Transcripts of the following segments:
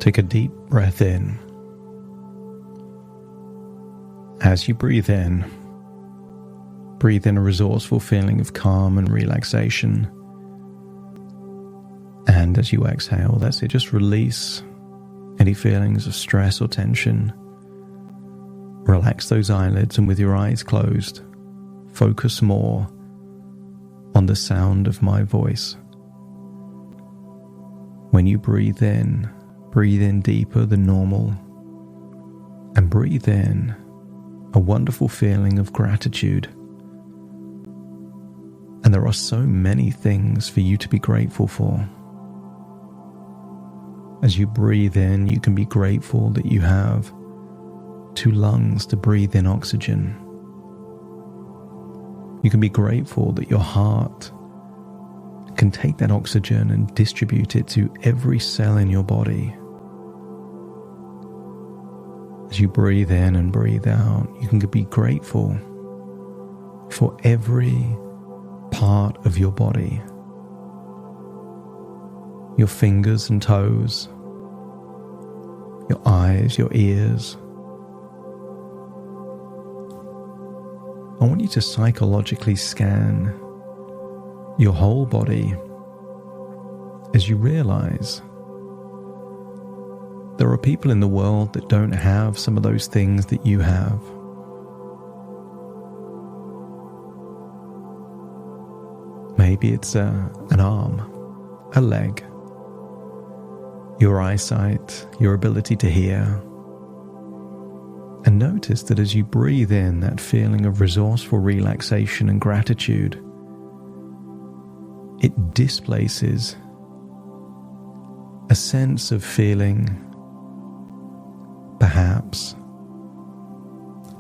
Take a deep breath in. As you breathe in a resourceful feeling of calm and relaxation. And as you exhale, that's it, just release any feelings of stress or tension. Relax those eyelids, and with your eyes closed, focus more on the sound of my voice. When you breathe in deeper than normal, and breathe in a wonderful feeling of gratitude. And there are so many things for you to be grateful for. As you breathe in, you can be grateful that you have 2 lungs to breathe in oxygen. You can be grateful that your heart can take that oxygen and distribute it to every cell in your body. As you breathe in and breathe out, you can be grateful for every part of your body. Your fingers and toes, your eyes, your ears. I want you to psychologically scan your whole body as you realize there are people in the world that don't have some of those things that you have. Maybe it's an arm, a leg, your eyesight, your ability to hear. And notice that as you breathe in that feeling of resourceful relaxation and gratitude, it displaces a sense of feeling perhaps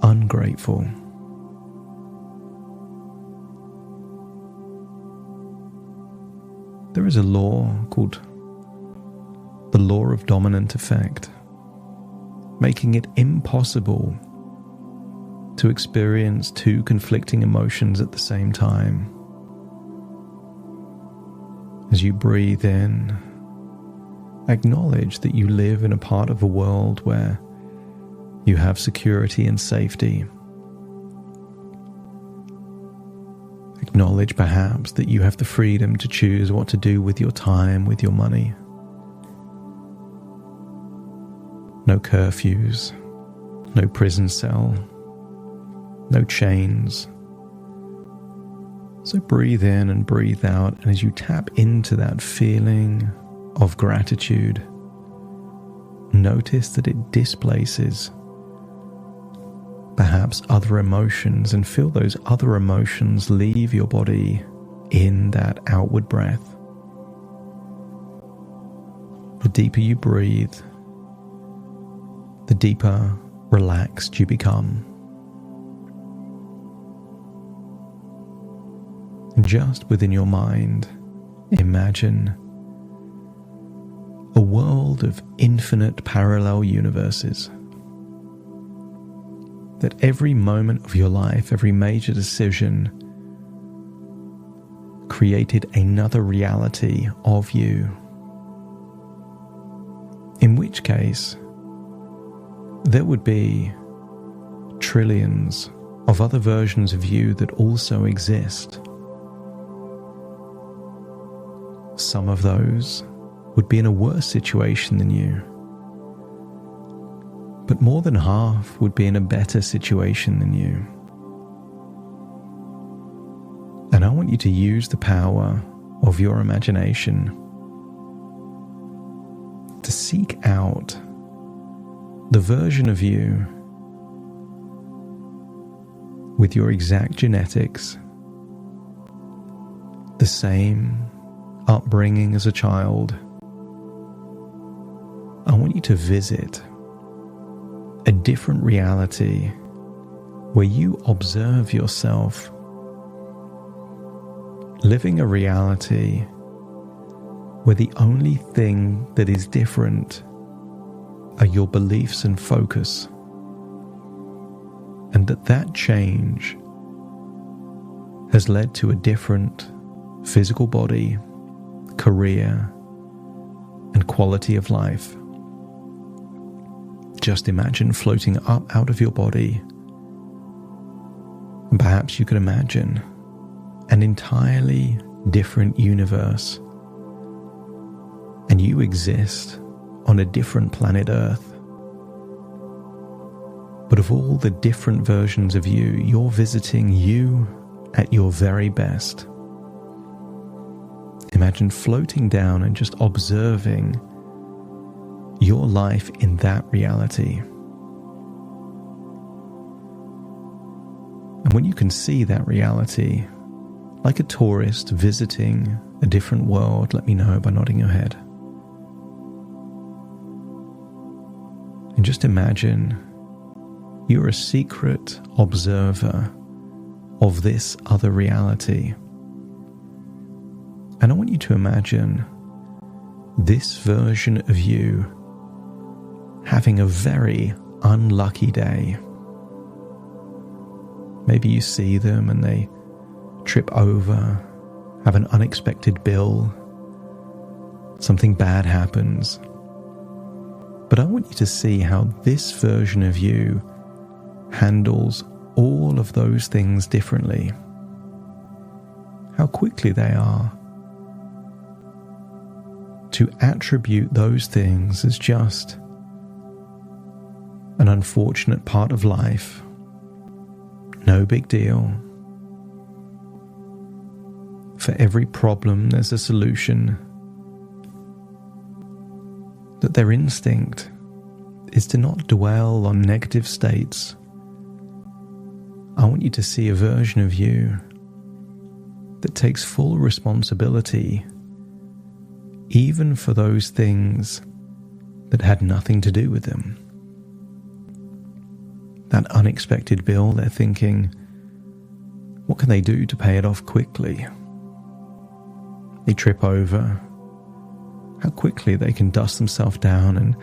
ungrateful. There is a law called the law of dominant effect, making it impossible to experience 2 conflicting emotions at the same time. As you breathe in, acknowledge that you live in a part of the world where you have security and safety. Acknowledge perhaps that you have the freedom to choose what to do with your time, with your money. No curfews, no prison cell, no chains. So breathe in and breathe out, and as you tap into that feeling of gratitude, notice that it displaces perhaps other emotions, and feel those other emotions leave your body in that outward breath. The deeper you breathe, the deeper relaxed you become. And just within your mind, imagine a world of infinite parallel universes. That every moment of your life, every major decision, created another reality of you. In which case, there would be trillions of other versions of you that also exist. Some of those would be in a worse situation than you, but more than half would be in a better situation than you. And I want you to use the power of your imagination to seek out the version of you with your exact genetics, the same upbringing as a child. I want you to visit a different reality where you observe yourself living a reality where the only thing that is different are your beliefs and focus, and that change has led to a different physical body, career, and quality of life. just imagine floating up out of your body. And perhaps you could imagine an entirely different universe, and you exist on a different planet Earth. But of all the different versions of you, you're visiting you at your very best. Imagine floating down and just observing your life in that reality. And when you can see that reality, like a tourist visiting a different world, let me know by nodding your head. And just imagine you're a secret observer of this other reality. And I want you to imagine this version of you having a very unlucky day. Maybe you see them and they trip over, have an unexpected bill, something bad happens. But I want you to see how this version of you handles all of those things differently. How quickly they are to attribute those things as just an unfortunate part of life. No big deal. For every problem, there's a solution. That their instinct is to not dwell on negative states. I want you to see a version of you that takes full responsibility, even for those things that had nothing to do with them. That unexpected bill, they're thinking, what can they do to pay it off quickly? They trip over, how quickly they can dust themselves down and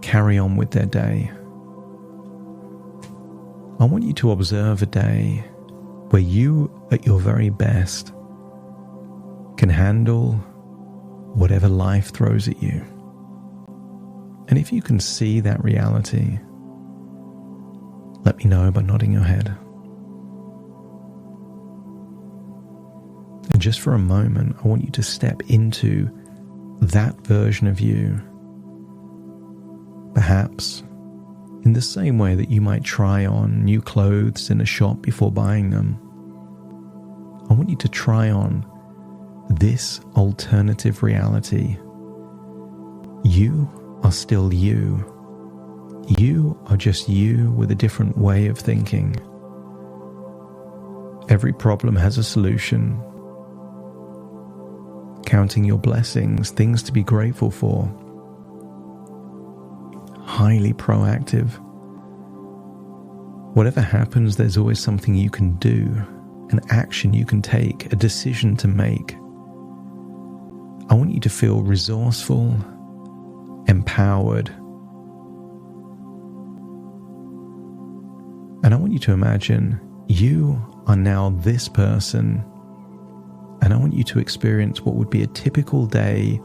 carry on with their day. I want you to observe a day where you, at your very best, can handle whatever life throws at you. And if you can see that reality, let me know by nodding your head. And just for a moment, I want you to step into that version of you. Perhaps in the same way that you might try on new clothes in a shop before buying them. I want you to try on this alternative reality. You are still you. You are just you with a different way of thinking. Every problem has a solution. Counting your blessings, things to be grateful for. Highly proactive. Whatever happens, there's always something you can do, an action you can take, a decision to make. I want you to feel resourceful, empowered. And I want you to imagine you are now this person, and I want you to experience what would be a typical day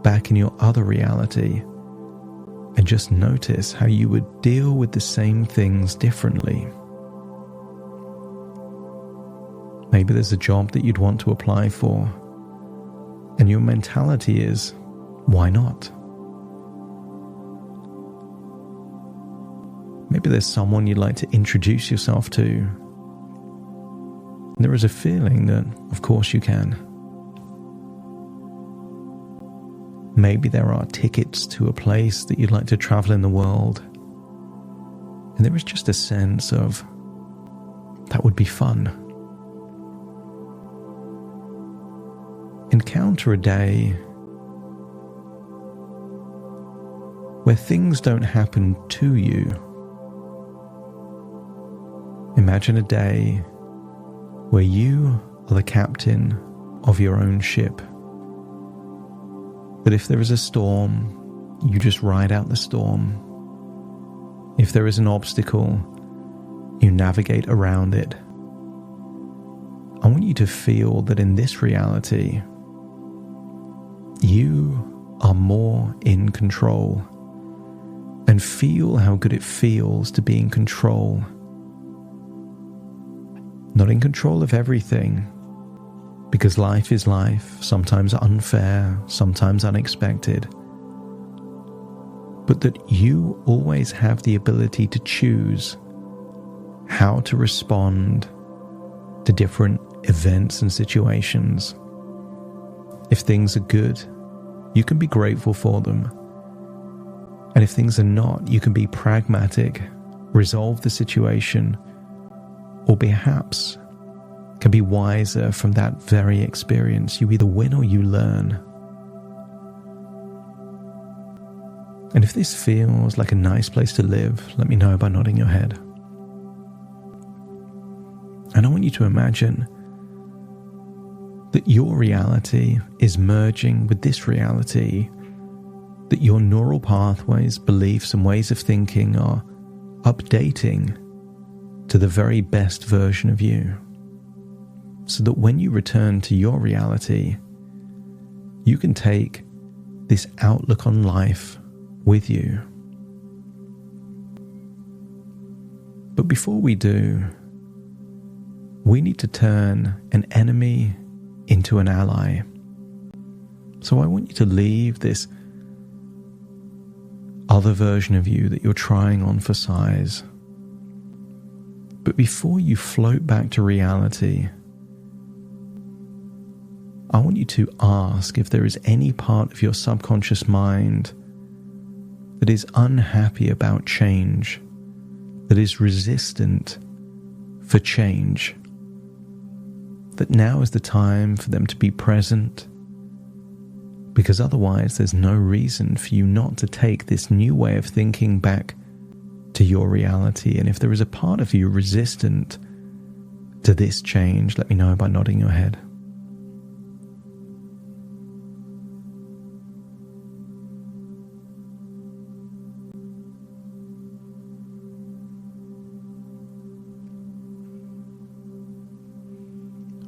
back in your other reality, and just notice how you would deal with the same things differently. Maybe there's a job that you'd want to apply for, and your mentality is, why not? Maybe there's someone you'd like to introduce yourself to. And there is a feeling that, of course, you can. Maybe there are tickets to a place that you'd like to travel in the world. And there is just a sense of, that would be fun. Encounter a day where things don't happen to you. Imagine a day where you are the captain of your own ship. That if there is a storm, you just ride out the storm. If there is an obstacle, you navigate around it. I want you to feel that in this reality, you are more in control and feel how good it feels to be in control. Not in control of everything, because life is life, sometimes unfair, sometimes unexpected. But that you always have the ability to choose how to respond to different events and situations. If things are good, you can be grateful for them. And if things are not, you can be pragmatic, resolve the situation, or perhaps can be wiser from that very experience. You either win or you learn. And if this feels like a nice place to live, let me know by nodding your head. And I want you to imagine that your reality is merging with this reality, that your neural pathways, beliefs, and ways of thinking are updating to the very best version of you, so that when you return to your reality, you can take this outlook on life with you. But before we do, we need to turn an enemy into an ally. So I want you to leave this other version of you that you're trying on for size. But before you float back to reality, I want you to ask if there is any part of your subconscious mind that is unhappy about change, that is resistant for change, that now is the time for them to be present, because otherwise there's no reason for you not to take this new way of thinking back to your reality. And if there is a part of you resistant to this change, let me know by nodding your head.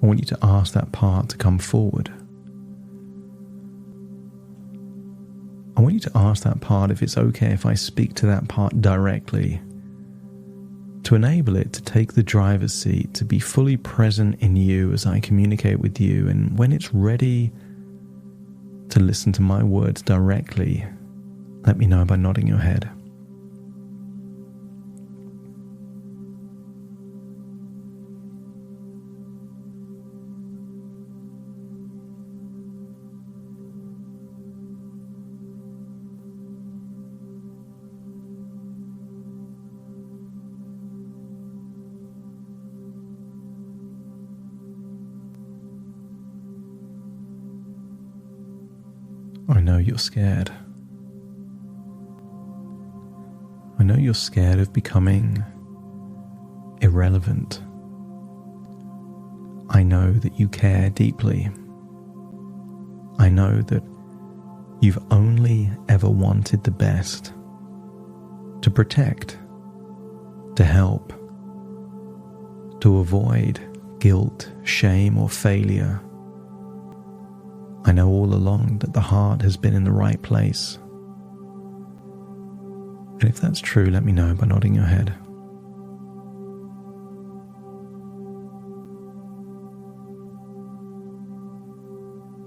I want you to ask that part to come forward. I want you to ask that part if it's okay if I speak to that part directly, to enable it to take the driver's seat, to be fully present in you as I communicate with you, and when it's ready to listen to my words directly, let me know by nodding your head. I know you're scared. I know you're scared of becoming irrelevant. I know that you care deeply. I know that you've only ever wanted the best, to protect, to help, to avoid guilt, shame, or failure. I know all along that the heart has been in the right place. And if that's true, let me know by nodding your head.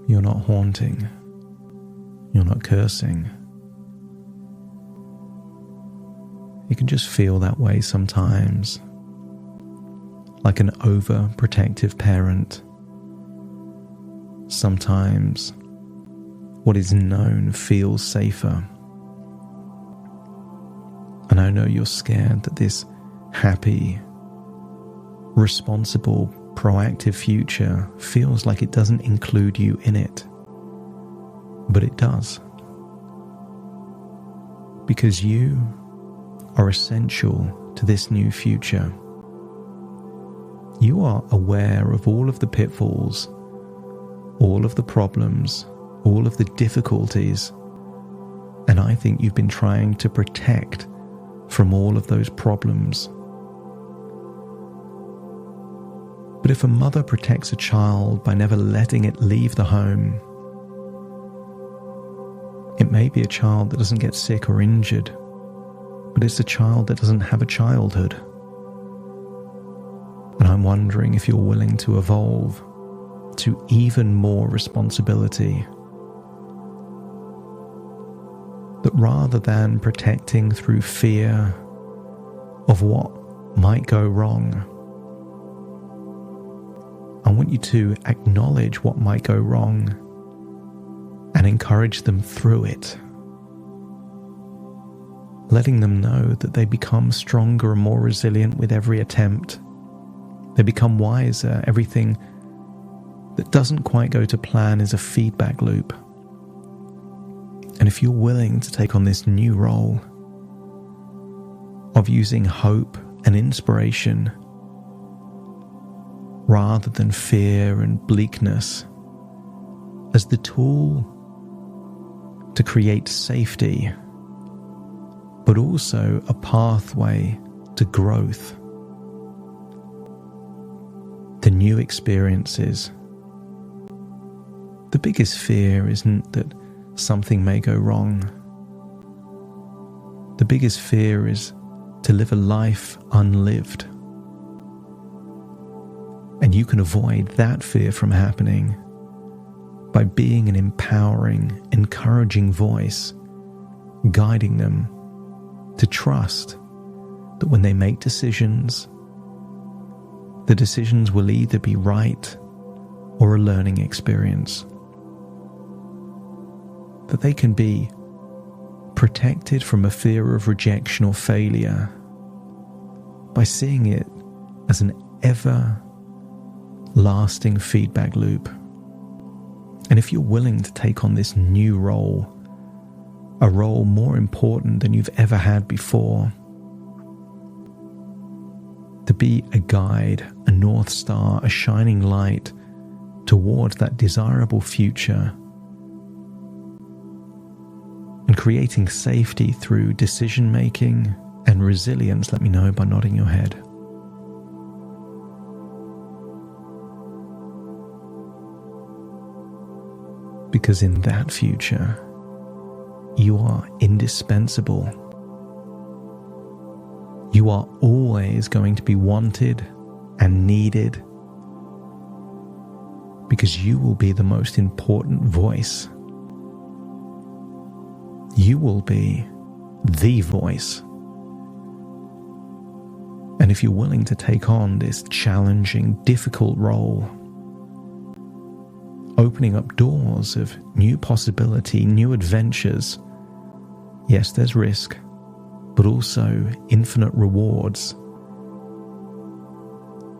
You're not haunting. You're not cursing. You can just feel that way sometimes, like an overprotective parent. Sometimes what is known feels safer. And I know you're scared that this happy, responsible, proactive future feels like it doesn't include you in it. But it does. Because you are essential to this new future. You are aware of all of the pitfalls, all of the problems, all of the difficulties, and I think you've been trying to protect from all of those problems. But if a mother protects a child by never letting it leave the home, it may be a child that doesn't get sick or injured, but it's a child that doesn't have a childhood. And I'm wondering if you're willing to evolve to even more responsibility. That rather than protecting through fear of what might go wrong, I want you to acknowledge what might go wrong and encourage them through it. Letting them know that they become stronger and more resilient with every attempt. They become wiser. Everything that doesn't quite go to plan is a feedback loop. And if you're willing to take on this new role of using hope and inspiration rather than fear and bleakness as the tool to create safety, but also a pathway to growth, the new experiences. The biggest fear isn't that something may go wrong. The biggest fear is to live a life unlived. And you can avoid that fear from happening by being an empowering, encouraging voice, guiding them to trust that when they make decisions, the decisions will either be right or a learning experience. That they can be protected from a fear of rejection or failure by seeing it as an ever-lasting feedback loop. And if you're willing to take on this new role, a role more important than you've ever had before, to be a guide, a North Star, a shining light towards that desirable future, and creating safety through decision making and resilience, let me know by nodding your head. Because in that future, you are indispensable. You are always going to be wanted and needed because you will be the most important voice. You will be the voice. And if you're willing to take on this challenging, difficult role, opening up doors of new possibility, new adventures, yes, there's risk, but also infinite rewards.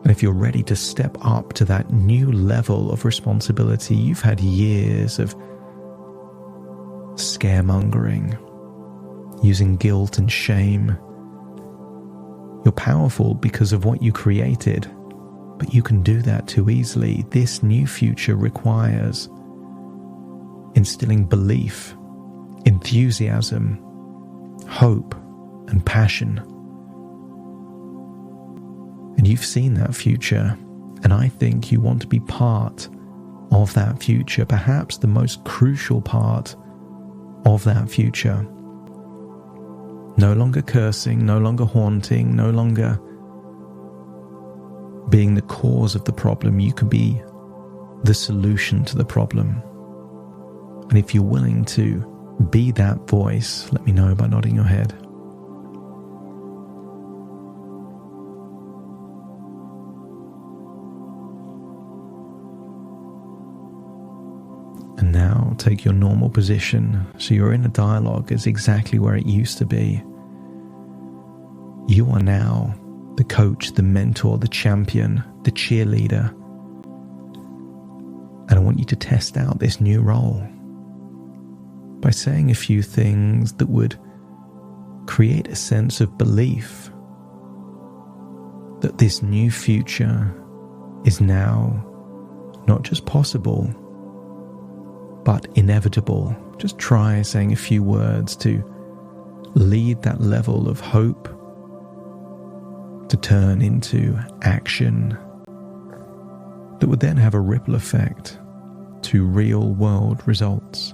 And if you're ready to step up to that new level of responsibility, you've had years of scaremongering, using guilt and shame. You're powerful because of what you created, but you can do that too easily. This new future requires instilling belief, enthusiasm, hope, and passion. And you've seen that future, and I think you want to be part of that future, perhaps the most crucial part of that future. No longer cursing, no longer haunting, no longer being the cause of the problem. You can be the solution to the problem. And if you're willing to be that voice, let me know by nodding your head. And now take your normal position so your inner dialogue is exactly where it used to be. You are now the coach, the mentor, the champion, the cheerleader. And I want you to test out this new role by saying a few things that would create a sense of belief that this new future is now not just possible, but inevitable. Just try saying a few words to lead that level of hope to turn into action that would then have a ripple effect to real world results.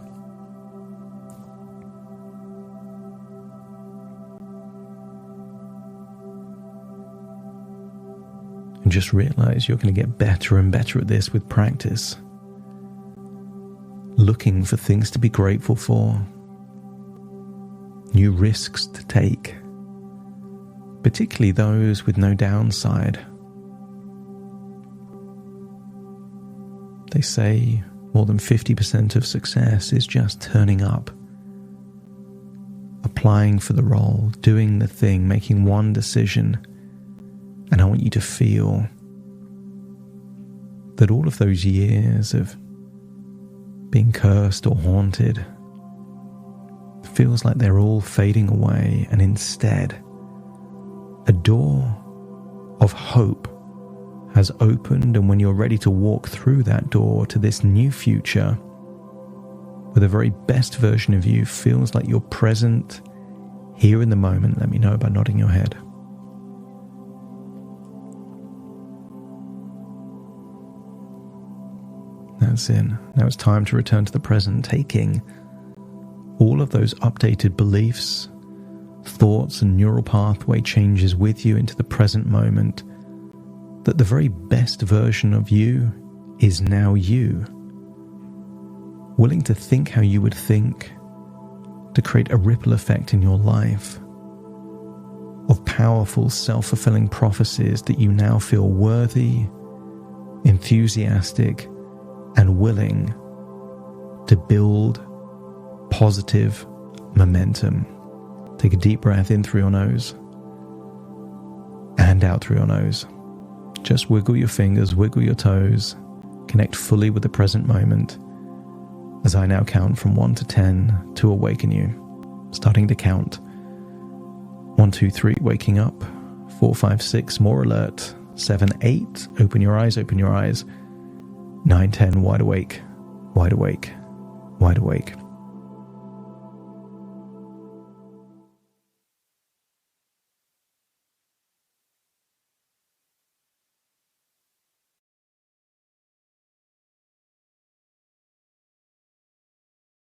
And just realize you're going to get better and better at this with practice. Looking for things to be grateful for, new risks to take, particularly those with no downside. They say more than 50% of success is just turning up, applying for the role, doing the thing, making one decision. And I want you to feel that all of those years of being cursed or haunted feels like they're all fading away, and instead a door of hope has opened, and when you're ready to walk through that door to this new future where the very best version of you feels like you're present here in the moment, let me know by nodding your head. That's it. Now it's time to return to the present, taking all of those updated beliefs, thoughts, and neural pathway changes with you into the present moment, that the very best version of you is now you. Willing to think how you would think, to create a ripple effect in your life of powerful self-fulfilling prophecies that you now feel worthy, enthusiastic, and willing to build positive momentum. Take a deep breath in through your nose and out through your nose. Just wiggle your fingers, wiggle your toes, connect fully with the present moment as I now count from 1 to 10 to awaken you. Starting to count. 1, 2, 3, waking up. 4, 5, 6, more alert. 7, 8, open your eyes, open your eyes. 9, 10, wide awake, wide awake, wide awake.